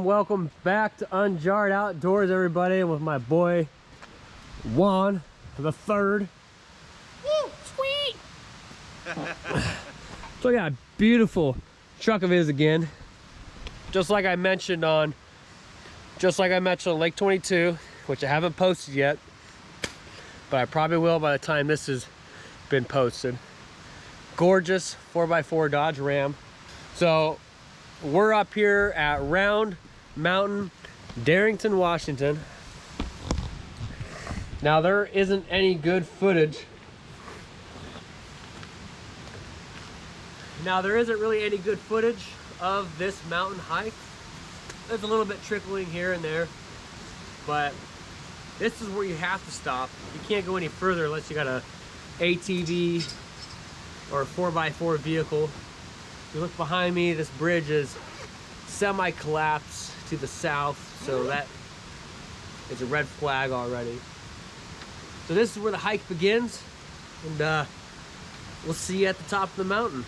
Welcome back to Unjarred Outdoors, everybody, with my boy Juan the third. Woo, sweet! So I got a beautiful truck of his again, just like I mentioned on Lake 22, which I haven't posted yet, but I probably will by the time this has been posted. Gorgeous 4x4 Dodge Ram. So we're up here at Round Mountain, Darrington, Washington. Now there isn't any good footage. Now there isn't really any good footage of this mountain hike. There's a little bit trickling here and there, but this is where you have to stop. You can't go any further unless you got a ATV or a 4x4 vehicle. If you look behind me, this bridge is semi-collapsed to the south, so that is a red flag already. So this is where the hike begins, and we'll see you at the top of the mountain.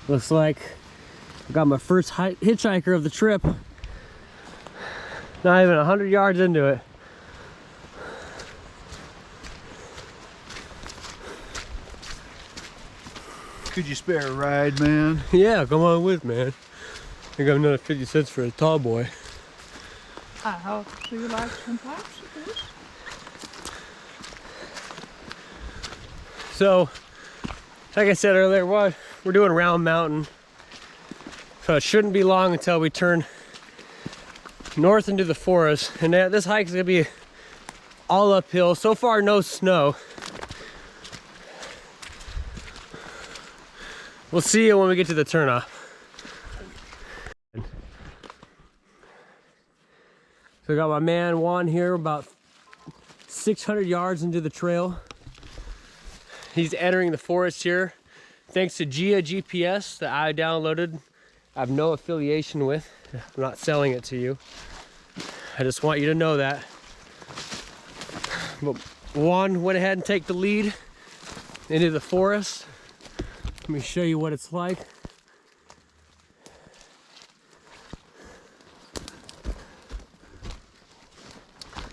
Looks like I got my first hitchhiker of the trip. Not even 100 yards into it. Could you spare a ride, man? Yeah, come on with, man. I got another 50 cents for a tall boy. How do you like some popsicles? So, like I said earlier, we're doing Round Mountain. So it shouldn't be long until we turn north into the forest. And this hike is gonna be all uphill. So far, no snow. We'll see you when we get to the turnoff. So I got my man Juan here, about 600 yards into the trail. He's entering the forest here thanks to Gia GPS that I downloaded. I have no affiliation with. I'm not selling it to you. I just want you to know that. But Juan went ahead and take the lead into the forest. Let me show you what it's like.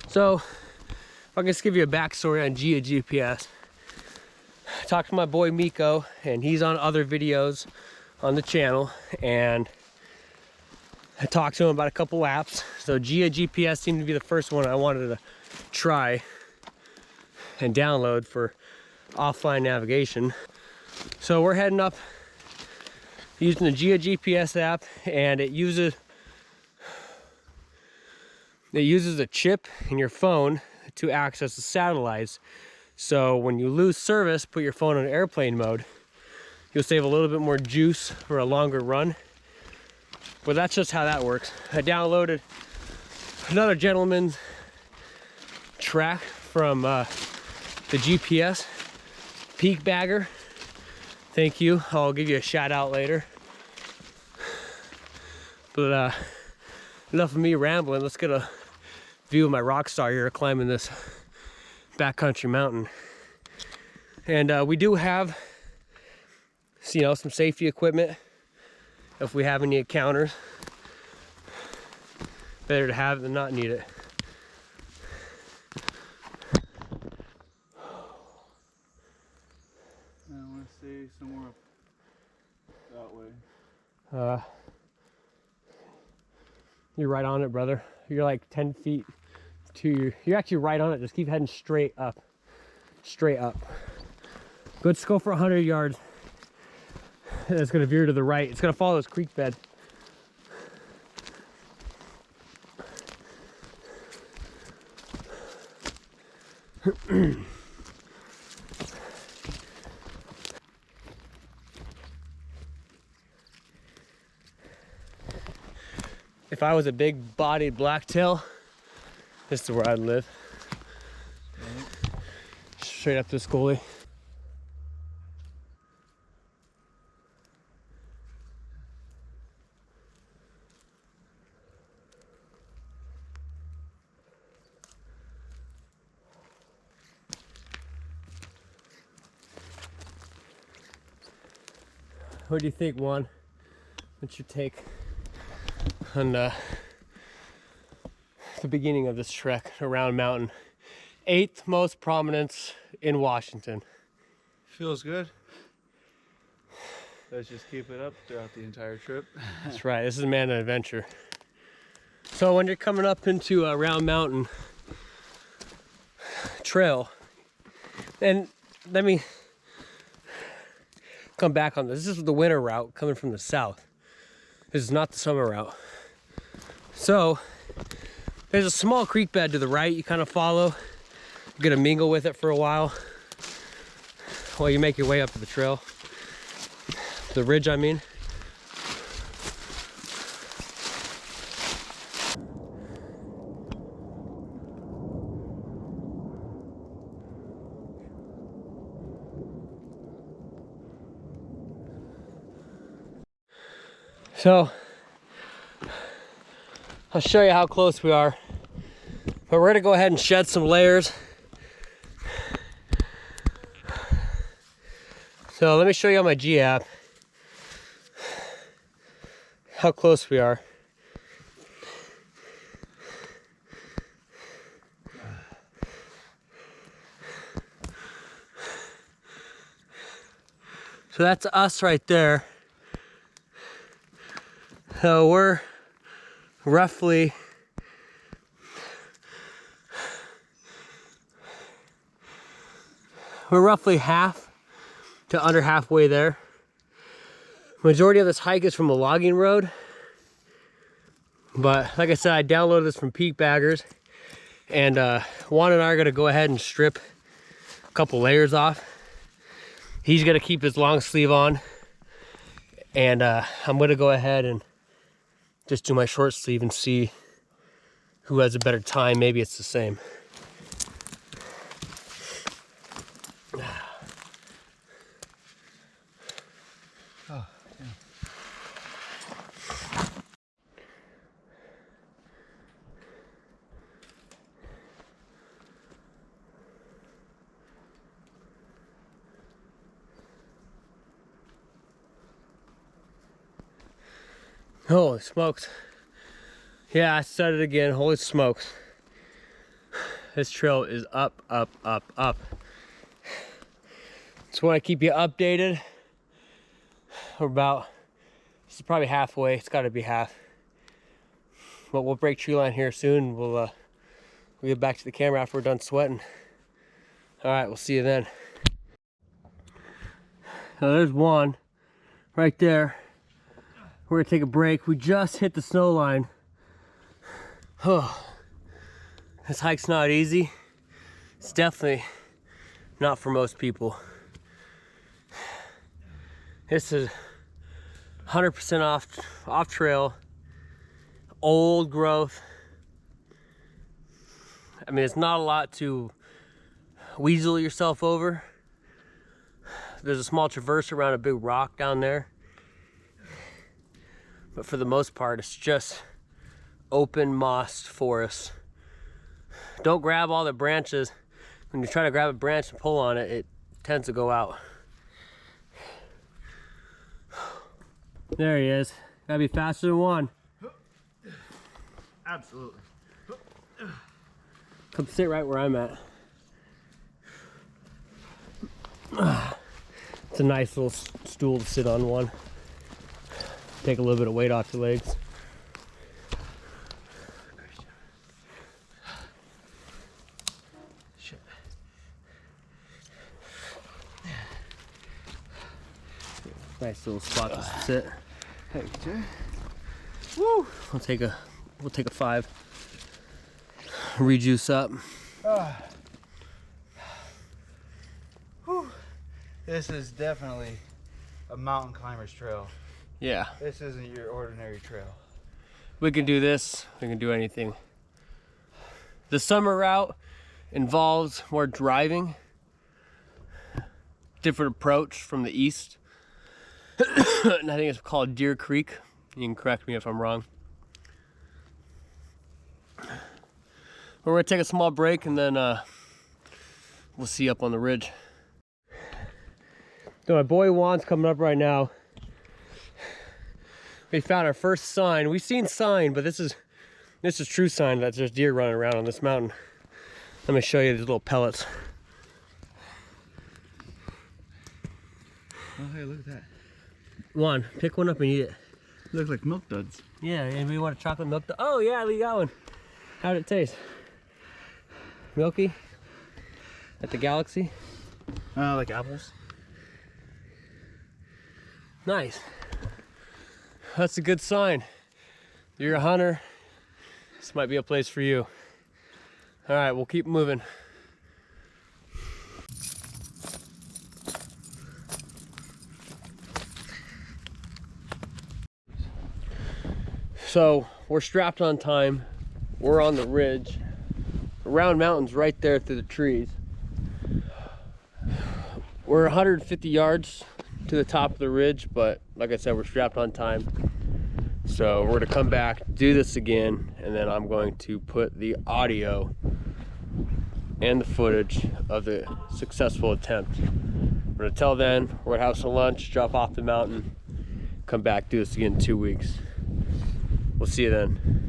So, I'll just give you a backstory on Gia GPS. I talked to my boy Miko, and he's on other videos on the channel, and I talked to him about a couple apps. So Gia GPS seemed to be the first one I wanted to try and download for offline navigation. So we're heading up using the Gia GPS app, and it uses a chip in your phone to access the satellites. So when you lose service, put your phone on airplane mode. You'll save a little bit more juice for a longer run. But that's just how that works. I downloaded another gentleman's track from the GPS, Peak Bagger. Thank you. I'll give you a shout out later. But enough of me rambling. Let's get a view of my rock star here climbing this backcountry mountain. And we do have, you know, some safety equipment if we have any encounters. Better to have it than not need it. I want to stay somewhere up that way. You're right on it, brother. You're like 10 feet to your, you're actually right on it. Just keep heading straight up. Straight up. Let's go for 100 yards. It's gonna veer to the right. It's gonna follow this creek bed. If I was a big-bodied blacktail, this is where I'd live. Straight up this gully. What do you think, Juan? What's your take on the beginning of this trek around mountain? 8th most prominence in Washington. Feels good. Let's just keep it up throughout the entire trip. That's right. This is a man of adventure. So when you're coming up into a Round Mountain trail, and let me come back on this. This is the winter route coming from the south. This is not the summer route. So there's a small creek bed to the right you kind of follow. You're gonna mingle with it for a while you make your way up to the trail. The ridge, I mean. So I'll show you how close we are, but we're gonna go ahead and shed some layers. So let me show you on my G app how close we are. So that's us right there. So we're roughly half to under halfway there. Majority of this hike is from a logging road, but like I said, I downloaded this from Peak Baggers, and Juan and I are gonna go ahead and strip a couple layers off. He's gonna keep his long sleeve on, and I'm gonna go ahead and just do my short sleeve and see who has a better time. Maybe it's the same. Oh, yeah. Holy smokes. Yeah, I said it again. Holy smokes. This trail is up, up, up, up. Just want to keep you updated. We're about, this is probably halfway. It's got to be half. But we'll break tree line here soon. We'll get back to the camera after we're done sweating. All right, we'll see you then. So there's one right there. We're gonna take a break. We just hit the snow line. Oh, this hike's not easy. It's definitely not for most people. This is 100% off trail, old growth. I mean, it's not a lot to weasel yourself over. There's a small traverse around a big rock down there. But for the most part, it's just open mossed forest. Don't grab all the branches. When you try to grab a branch and pull on it, it tends to go out. There he is. Gotta be faster than one. Absolutely. Come sit right where I'm at. It's a nice little stool to sit on one. Take a little bit of weight off your legs. Shit. Nice little spot to sit. Hey, Jay. Woo! We'll take a 5. Rejuice up. This is definitely a mountain climber's trail. Yeah. This isn't your ordinary trail. We can do this. We can do anything. The summer route involves more driving. Different approach from the east. And I think it's called Deer Creek. You can correct me if I'm wrong. We're gonna take a small break and then we'll see you up on the ridge. So my boy Juan's coming up right now. We found our first sign. We've seen sign, but this is true sign that there's deer running around on this mountain. Let me show you these little pellets. Oh, hey, look at that. Juan, pick one up and eat it. Look like milk duds. Yeah, anybody want a chocolate milk? Oh yeah, we got one. How did it taste? Milky? At the Galaxy? Like apples. Nice. That's a good sign. You're a hunter. This might be a place for you. All right, we'll keep moving. So we're strapped on time. We're on the ridge. The round mountain's right there through the trees. We're 150 yards to the top of the ridge, but like I said, we're strapped on time. So we're gonna come back, do this again, and then I'm going to put the audio and the footage of the successful attempt. But until then, we're gonna have some lunch, drop off the mountain, come back, do this again in 2 weeks. We'll see you then.